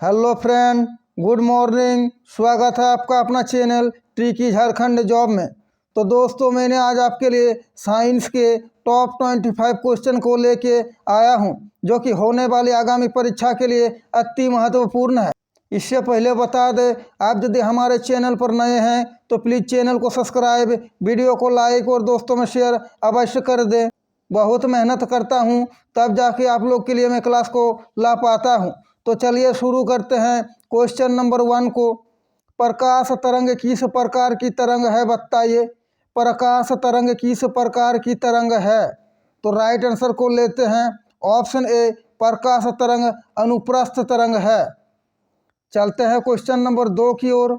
Hello friend, good morning. स्वागत है आपका अपना चैनल ट्रिकी झारखंड जॉब में। तो दोस्तों, मैंने आज आपके लिए साइंस के टॉप 25 क्वेश्चन को लेके आया हूं, जो कि होने वाली आगामी परीक्षा के लिए अति महत्वपूर्ण है। इससे पहले बता दें, आप यदि हमारे चैनल पर नए हैं तो प्लीज़ चैनल को सब्सक्राइब, वीडियो को लाइक और दोस्तों में शेयर अवश्य कर दें। बहुत मेहनत करता हूं, तब जाके आप लोग के लिए मैं क्लास को ला पाता हूं। तो चलिए शुरू करते हैं क्वेश्चन नंबर 1 को। प्रकाश तरंग किस प्रकार की तरंग है, बताइए। प्रकाश तरंग किस प्रकार की तरंग है? तो राइट आंसर को लेते हैं ऑप्शन ए, प्रकाश तरंग अनुप्रस्थ तरंग है। चलते हैं क्वेश्चन नंबर 2 की ओर।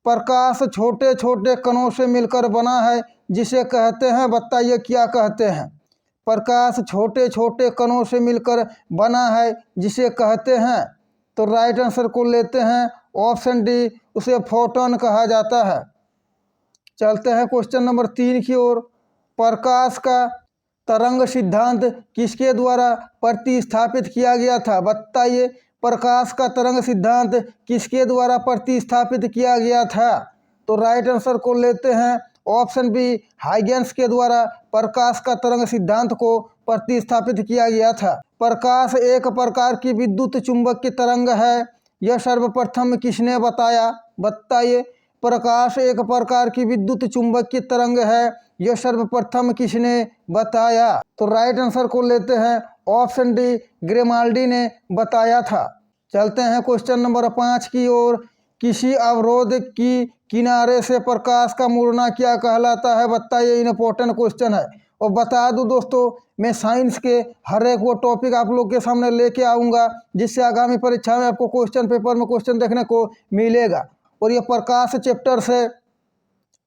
प्रकाश छोटे छोटे कणों से मिलकर बना है, जिसे कहते हैं, बताइए क्या कहते हैं। प्रकाश छोटे छोटे कणों से मिलकर बना है, जिसे कहते हैं। तो राइट आंसर को लेते हैं ऑप्शन डी, उसे फोटॉन कहा जाता है। चलते हैं क्वेश्चन नंबर 3 की ओर। प्रकाश का तरंग सिद्धांत किसके द्वारा प्रतिस्थापित किया गया था, बताइए। प्रकाश का तरंग सिद्धांत किसके द्वारा प्रतिस्थापित किया गया था? तो राइट आंसर को लेते हैं ऑप्शन बी, हाइगेंस के द्वारा प्रकाश का तरंग सिद्धांत को प्रतिस्थापित किया गया था। प्रकाश एक प्रकार की विद्युत चुंबक की तरंग है, यह सर्वप्रथम किसने बताया, बताइए। प्रकाश एक प्रकार की विद्युत चुंबक की तरंग है, यह सर्वप्रथम किसने बताया? तो राइट आंसर को लेते हैं ऑप्शन डी, ग्रेमाल्डी ने बताया था। चलते हैं क्वेश्चन नंबर 5 की ओर। किसी अवरोध की किनारे से प्रकाश का मुड़ना क्या कहलाता है, बताइए। इंपॉर्टेंट क्वेश्चन है। और बता दूं दोस्तों, मैं साइंस के हर एक वो टॉपिक आप लोग के सामने लेके आऊँगा, जिससे आगामी परीक्षा में आपको क्वेश्चन पेपर में क्वेश्चन देखने को मिलेगा। और ये प्रकाश चैप्टर से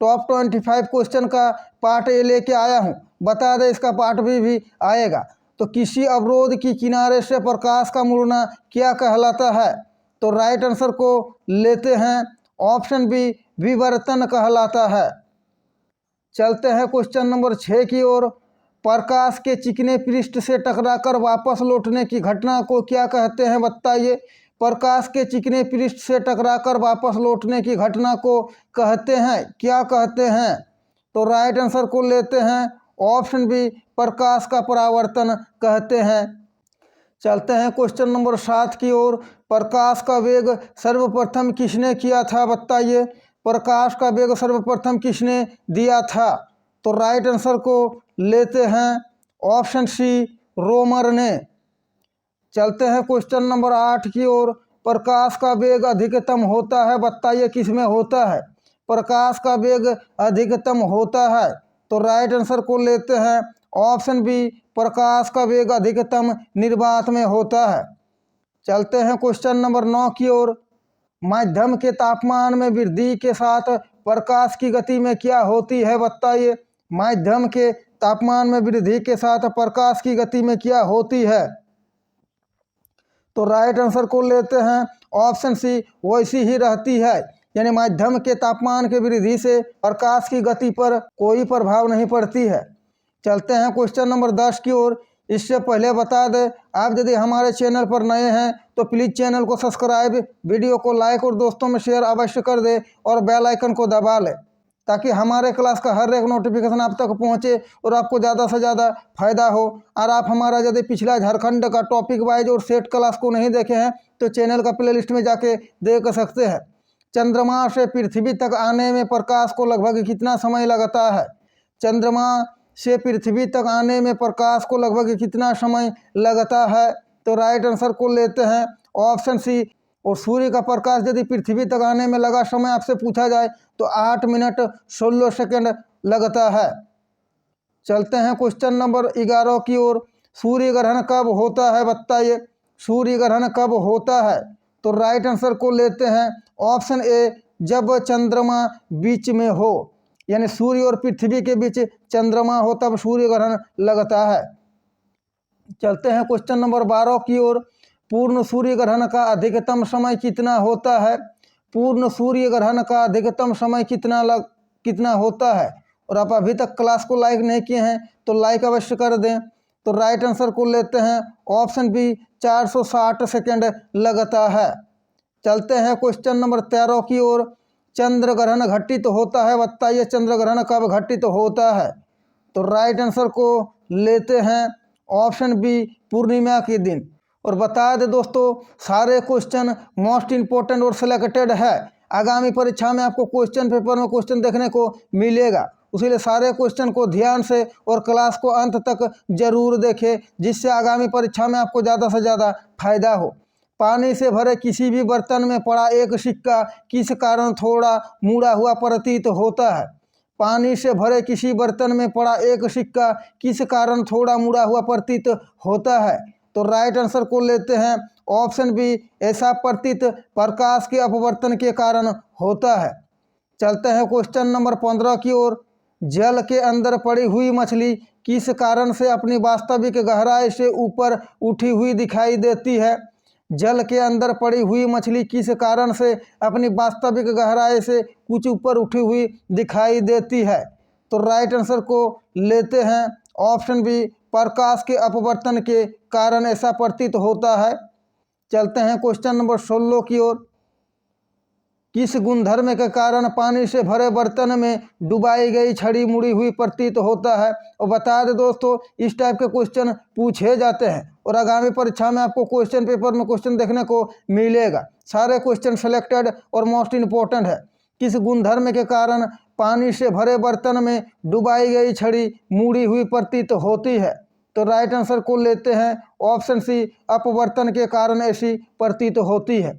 टॉप 25 क्वेश्चन का पार्ट ए लेके आया हूँ। बता दें, इसका पार्ट भी आएगा। तो किसी अवरोध की किनारे से प्रकाश का मुड़ना क्या कहलाता है? तो राइट आंसर को लेते हैं ऑप्शन बी, विवर्तन कहलाता है। चलते हैं क्वेश्चन नंबर 6 की ओर। प्रकाश के चिकने पृष्ठ से टकराकर वापस लौटने की घटना को क्या कहते हैं, बताइए। प्रकाश के चिकने पृष्ठ से टकराकर वापस लौटने की घटना को कहते हैं, क्या कहते हैं? तो राइट आंसर को लेते हैं ऑप्शन बी, प्रकाश का परावर्तन कहते हैं। चलते हैं क्वेश्चन नंबर 7 की ओर। प्रकाश का वेग सर्वप्रथम किसने किया था, बताइए। प्रकाश का वेग सर्वप्रथम किसने दिया था? तो राइट आंसर को लेते हैं ऑप्शन सी, रोमर ने। चलते हैं क्वेश्चन नंबर 8 की ओर। प्रकाश का वेग अधिकतम होता है, बताइए किस में होता है। प्रकाश का वेग अधिकतम होता है। तो राइट आंसर को लेते हैं ऑप्शन बी, प्रकाश का वेग अधिकतम निर्वात में होता है। चलते हैं क्वेश्चन नंबर 9 की ओर। माध्यम के तापमान में वृद्धि के साथ प्रकाश की गति में क्या होती है, बताइए। माध्यम के तापमान में वृद्धि के साथ प्रकाश की गति में क्या होती है? तो राइट आंसर को लेते हैं ऑप्शन सी, वैसी ही रहती है। यानी माध्यम के तापमान के वृद्धि से प्रकाश की गति पर कोई प्रभाव नहीं पड़ती है। चलते हैं क्वेश्चन नंबर 10 की ओर। इससे पहले बता दें, आप यदि हमारे चैनल पर नए हैं तो प्लीज़ चैनल को सब्सक्राइब, वीडियो को लाइक और दोस्तों में शेयर अवश्य कर दें और बेल आइकन को दबा लें, ताकि हमारे क्लास का हर एक नोटिफिकेशन आप तक पहुंचे और आपको ज़्यादा से ज़्यादा फायदा हो। और आप हमारा यदि पिछला झारखंड का टॉपिक वाइज और सेट क्लास को नहीं देखे हैं तो चैनल का प्लेलिस्ट में जाके देख सकते हैं। चंद्रमा से पृथ्वी तक आने में प्रकाश को लगभग कितना समय लगता है? चंद्रमा से पृथ्वी तक आने में प्रकाश को लगभग कितना समय लगता है? तो राइट आंसर को लेते हैं ऑप्शन सी। और सूर्य का प्रकाश यदि पृथ्वी तक आने में लगा समय आपसे पूछा जाए तो 8 मिनट 16 सेकंड लगता है। चलते हैं क्वेश्चन नंबर 11 की ओर। सूर्य ग्रहण कब होता है, बताइए। सूर्य ग्रहण कब होता है? तो राइट आंसर को लेते हैं ऑप्शन ए, जब चंद्रमा बीच में हो, यानी सूर्य और पृथ्वी के बीच चंद्रमा हो तब सूर्य ग्रहण लगता है। चलते हैं क्वेश्चन नंबर 12 की ओर। पूर्ण सूर्य ग्रहण का अधिकतम समय कितना होता है? पूर्ण सूर्य ग्रहण का अधिकतम समय कितना होता है? और आप अभी तक क्लास को लाइक नहीं किए हैं तो लाइक अवश्य कर दें। तो राइट आंसर को लेते हैं ऑप्शन बी, 460 सेकंड लगता है। चलते हैं क्वेश्चन नंबर 13 की ओर। चंद्र ग्रहण घटित होता है, बताइए चंद्र ग्रहण कब घटित होता है? तो राइट आंसर को लेते हैं ऑप्शन बी, पूर्णिमा के दिन। और बता दें दोस्तों, सारे क्वेश्चन मोस्ट इम्पोर्टेंट और सिलेक्टेड है। आगामी परीक्षा में आपको क्वेश्चन पेपर में क्वेश्चन देखने को मिलेगा, इसीलिए सारे क्वेश्चन को ध्यान से और क्लास को अंत तक जरूर देखें, जिससे आगामी परीक्षा में आपको ज़्यादा से ज़्यादा फायदा हो। पानी से भरे किसी भी बर्तन में पड़ा एक सिक्का किस कारण थोड़ा मुड़ा हुआ प्रतीत होता है? पानी से भरे किसी बर्तन में पड़ा एक सिक्का किस कारण थोड़ा मुड़ा हुआ प्रतीत होता है? तो राइट आंसर को लेते हैं ऑप्शन बी, ऐसा प्रतीत प्रकाश के अपवर्तन के कारण होता है। चलते हैं क्वेश्चन नंबर 15 की ओर। जल के अंदर पड़ी हुई मछली किस कारण से अपनी वास्तविक गहराई से ऊपर उठी हुई दिखाई देती है? जल के अंदर पड़ी हुई मछली किस कारण से अपनी वास्तविक गहराई से कुछ ऊपर उठी हुई दिखाई देती है? तो राइट आंसर को लेते हैं ऑप्शन बी, प्रकाश के अपवर्तन के कारण ऐसा प्रतीत होता है। चलते हैं क्वेश्चन नंबर 16 की ओर। किस गुणधर्म के कारण पानी से भरे बर्तन में डुबाई गई छड़ी मुड़ी हुई प्रतीत होता है? और बता दें दोस्तों, इस टाइप के क्वेश्चन पूछे जाते हैं और आगामी परीक्षा में आपको क्वेश्चन पेपर में क्वेश्चन देखने को मिलेगा। सारे क्वेश्चन सिलेक्टेड और मोस्ट इम्पोर्टेंट है। किस गुणधर्म के कारण पानी से भरे बर्तन में डुबाई गई छड़ी मुड़ी हुई प्रतीत होती है? तो राइट आंसर को लेते हैं ऑप्शन सी, अपवर्तन के कारण ऐसी प्रतीत होती है।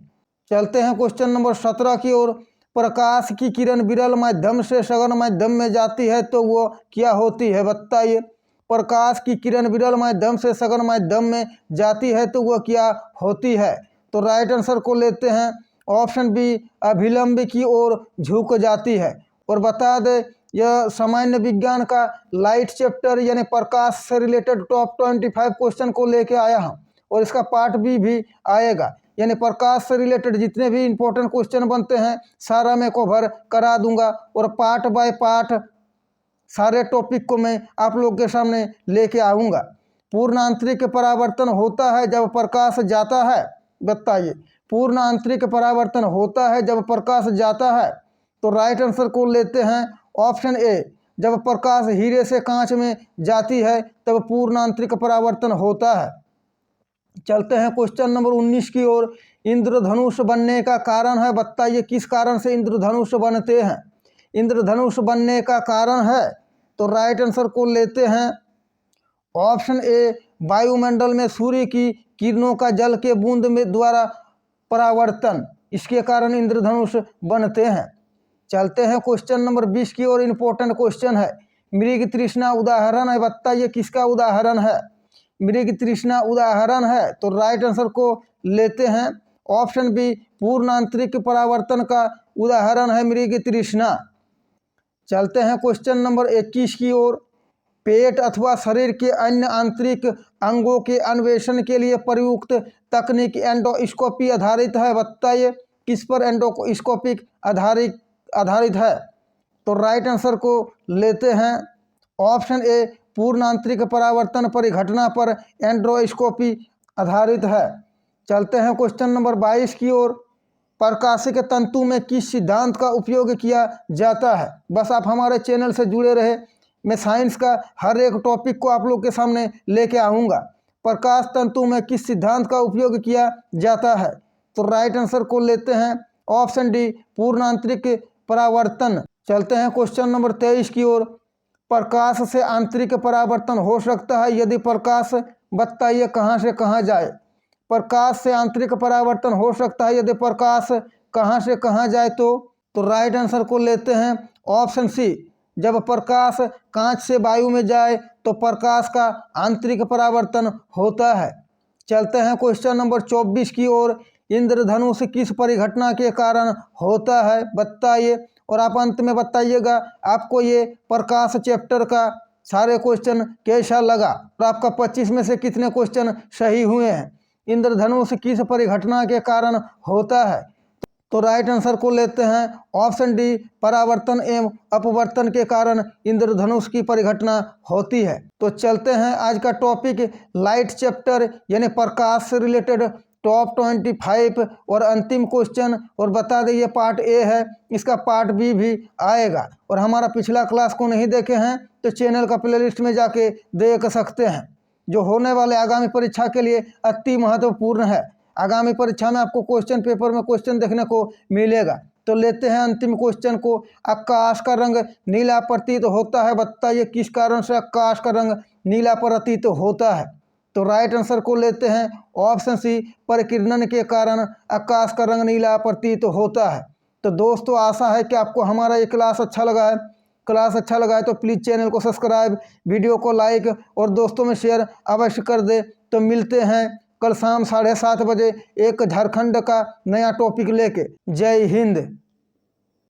चलते हैं क्वेश्चन नंबर 17 की ओर। प्रकाश की किरण विरल माध्यम से सघन माध्यम में जाती है तो वो क्या होती है? बताइए। प्रकाश की किरण विरल माध्यम से सघन माध्यम में जाती है तो वो क्या होती है? तो राइट आंसर को लेते हैं ऑप्शन बी, अभिलंब की ओर झुक जाती है। और बता दें, यह सामान्य विज्ञान का लाइट चैप्टर यानी प्रकाश से रिलेटेड टॉप 25 क्वेश्चन को लेके आया हूँ, और इसका पार्ट बी भी आएगा, यानी प्रकाश से रिलेटेड जितने भी इंपॉर्टेंट क्वेश्चन बनते हैं सारा मैं कवर करा दूंगा, और पार्ट बाय पार्ट सारे टॉपिक को मैं आप लोग के सामने लेके आऊँगा। पूर्ण आंतरिक परावर्तन होता है जब प्रकाश जाता है, बताइए। पूर्ण आंतरिक परावर्तन होता है जब प्रकाश जाता है। तो राइट आंसर को लेते हैं ऑप्शन ए, जब प्रकाश हीरे से कांच में जाती है तब पूर्ण आंतरिक परावर्तन होता है। चलते हैं क्वेश्चन नंबर 19 की ओर। इंद्रधनुष बनने का कारण है, बताइए किस कारण से इंद्रधनुष बनते हैं? इंद्रधनुष बनने का कारण है, तो राइट आंसर को लेते हैं ऑप्शन ए, वायुमंडल में सूर्य की किरणों का जल के बूंद में द्वारा परावर्तन, इसके कारण इंद्रधनुष बनते हैं। चलते हैं क्वेश्चन नंबर 20 की ओर। इंपॉर्टेंट क्वेश्चन है, मृग तृष्णा उदाहरण है, बताइए किसका उदाहरण है? मृग तृष्णा उदाहरण है, तो राइट आंसर को लेते हैं ऑप्शन बी, पूर्ण आंतरिक परावर्तन का उदाहरण है मृग तृष्णा। चलते हैं क्वेश्चन नंबर 21 की ओर। पेट अथवा शरीर के अन्य आंतरिक अंगों के अन्वेषण के लिए प्रयुक्त तकनीक एंडोस्कोपी आधारित है, बताइए किस पर एंडोस्कोपिक आधारित है? तो राइट आंसर को लेते हैं ऑप्शन ए, पूर्ण आंतरिक परावर्तन परिघटना पर एंडोस्कोपी आधारित है। चलते हैं क्वेश्चन नंबर 22 की ओर। प्रकाशिक तंतु में किस सिद्धांत का उपयोग किया जाता है? बस आप हमारे चैनल से जुड़े रहे, मैं साइंस का हर एक टॉपिक को आप लोग के सामने लेके आऊँगा। प्रकाश तंतु में किस सिद्धांत का उपयोग किया जाता है? तो राइट आंसर को लेते हैं ऑप्शन डी, पूर्ण आंतरिक परावर्तन। चलते हैं क्वेश्चन नंबर 23 की ओर। प्रकाश से आंतरिक परावर्तन हो सकता है, यदि प्रकाश, बताइए कहाँ से कहाँ जाए? प्रकाश से आंतरिक परावर्तन हो सकता है यदि प्रकाश कहाँ से कहाँ जाए? तो राइट आंसर को लेते हैं ऑप्शन सी, जब प्रकाश कांच से वायु में जाए तो प्रकाश का आंतरिक परावर्तन होता है। चलते हैं क्वेश्चन नंबर 24 की ओर। इंद्रधनुष किस परिघटना के कारण होता है, बताइए? और आप अंत में बताइएगा आपको ये प्रकाश चैप्टर का सारे क्वेश्चन कैसा लगा, और आपका 25 में से कितने क्वेश्चन सही हुए हैं। इंद्रधनुष किस परिघटना के कारण होता है? तो राइट आंसर को लेते हैं ऑप्शन डी, परावर्तन एवं अपवर्तन के कारण इंद्रधनुष की परिघटना होती है। तो चलते हैं आज का टॉपिक लाइट चैप्टर यानी प्रकाश से रिलेटेड टॉप 25 और अंतिम क्वेश्चन। और बता दें ये पार्ट ए है, इसका पार्ट बी भी आएगा। और हमारा पिछला क्लास को नहीं देखे हैं तो चैनल का प्लेलिस्ट में जाके देख सकते हैं। जो होने वाले आगामी परीक्षा के लिए अति महत्वपूर्ण है। आगामी परीक्षा में आपको क्वेश्चन पेपर में क्वेश्चन देखने को मिलेगा। तो लेते हैं अंतिम क्वेश्चन को। आकाश का रंग नीला प्रतीत होता है, बताइए किस कारण से आकाश का रंग नीला प्रतीत होता है। तो राइट आंसर को लेते हैं ऑप्शन सी, परिकिरणन के कारण आकाश का रंग नीला प्रतीत होता है। तो दोस्तों आशा है कि आपको हमारा ये क्लास अच्छा लगा है। क्लास अच्छा लगा है तो प्लीज़ चैनल को सब्सक्राइब, वीडियो को लाइक और दोस्तों में शेयर अवश्य कर दे। तो मिलते हैं कल शाम 7:30 बजे एक झारखंड का नया टॉपिक लेके। जय हिंद।